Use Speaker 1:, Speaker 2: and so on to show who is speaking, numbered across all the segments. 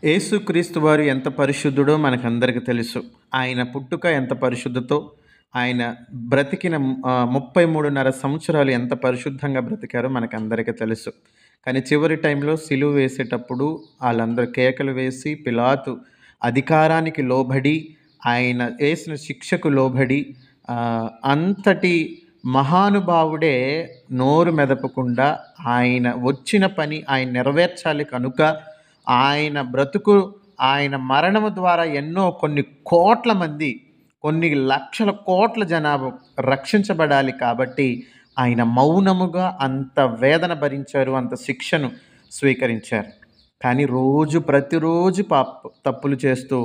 Speaker 1: యేసుక్రీస్తు వారు ఎంత పరిశుద్ధుడో మనకందరికి తెలుసు. ఆయన పుట్టుక ఎంత పరిశుద్ధతో, ఆయన బ్రతికిన 33.5 సంవత్సరాలు ఎంత పరిశుద్ధంగా బ్రతికారో మనకందరికి తెలుసు. కానీ చివరి టైంలో సిలువ వేసేటప్పుడు ఆళ్ళందరూ కేకలు వేసి, పిలాతు అధికారానికి లోబడి, ఆయన వేసిన శిక్షకు లోబడి అంతటి మహానుభావుడే నోరు మెదపకుండా ఆయన వచ్చిన పని ఆయన నెరవేర్చాలి కనుక ఆయన బ్రతుకు, ఆయన మరణము ద్వారా కొన్ని కోట్ల మంది, కొన్ని లక్షల కోట్ల జనాభా రక్షించబడాలి కాబట్టి ఆయన మౌనముగా అంత వేదన భరించారు, అంత శిక్షను స్వీకరించారు. కానీ ప్రతిరోజు తప్పులు చేస్తూ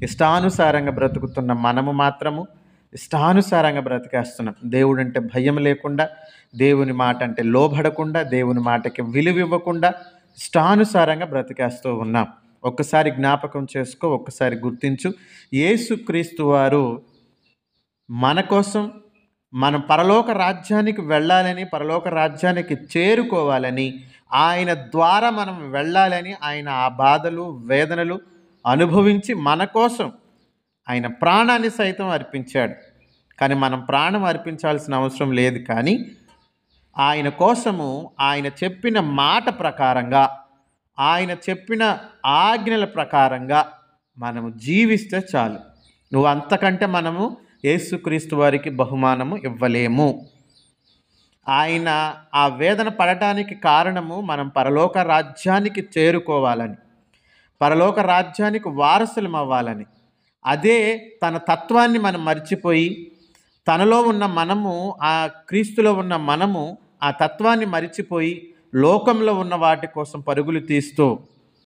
Speaker 1: ఇష్టానుసారంగా బ్రతుకుతున్న మనము మాత్రము ఇష్టానుసారంగా బ్రతికేస్తున్నాం. దేవుడంటే భయం లేకుండా, దేవుని మాట అంటే లోబడకుండా, దేవుని మాటకి విలువివ్వకుండా ఇష్టానుసారంగా బ్రతికేస్తూ ఉన్నాం. ఒక్కసారి జ్ఞాపకం చేసుకో, ఒక్కసారి గుర్తించు. యేసుక్రీస్తు వారు మన కోసం, మనం పరలోక రాజ్యానికి వెళ్ళాలని, పరలోక రాజ్యానికి చేరుకోవాలని, ఆయన ద్వారా మనం వెళ్ళాలని ఆయన ఆ బాధలు వేదనలు అనుభవించి మన కోసం ఆయన ప్రాణాన్ని సైతం అర్పించాడు. కానీ మనం ప్రాణం అర్పించాల్సిన అవసరం లేదు. కానీ ఆయన కోసము ఆయన చెప్పిన మాట ప్రకారంగా, ఆయన చెప్పిన ఆజ్ఞల ప్రకారంగా మనము జీవిస్తే చాలు. నువ్వు అంతకంటే మనము యేసుక్రీస్తు వారికి బహుమానము ఇవ్వలేము. ఆయన ఆ వేదన పడటానికి కారణము మనం పరలోక రాజ్యానికి చేరుకోవాలని, పరలోక రాజ్యానికి వారసులం అవ్వాలని. అదే తన తత్వాన్ని మనం మర్చిపోయి, తనలో ఉన్న మనము, ఆ క్రీస్తులో ఉన్న మనము ఆ తత్వాన్ని మరిచిపోయి లోకంలో ఉన్న వాటి కోసం పరుగులు తీస్తూ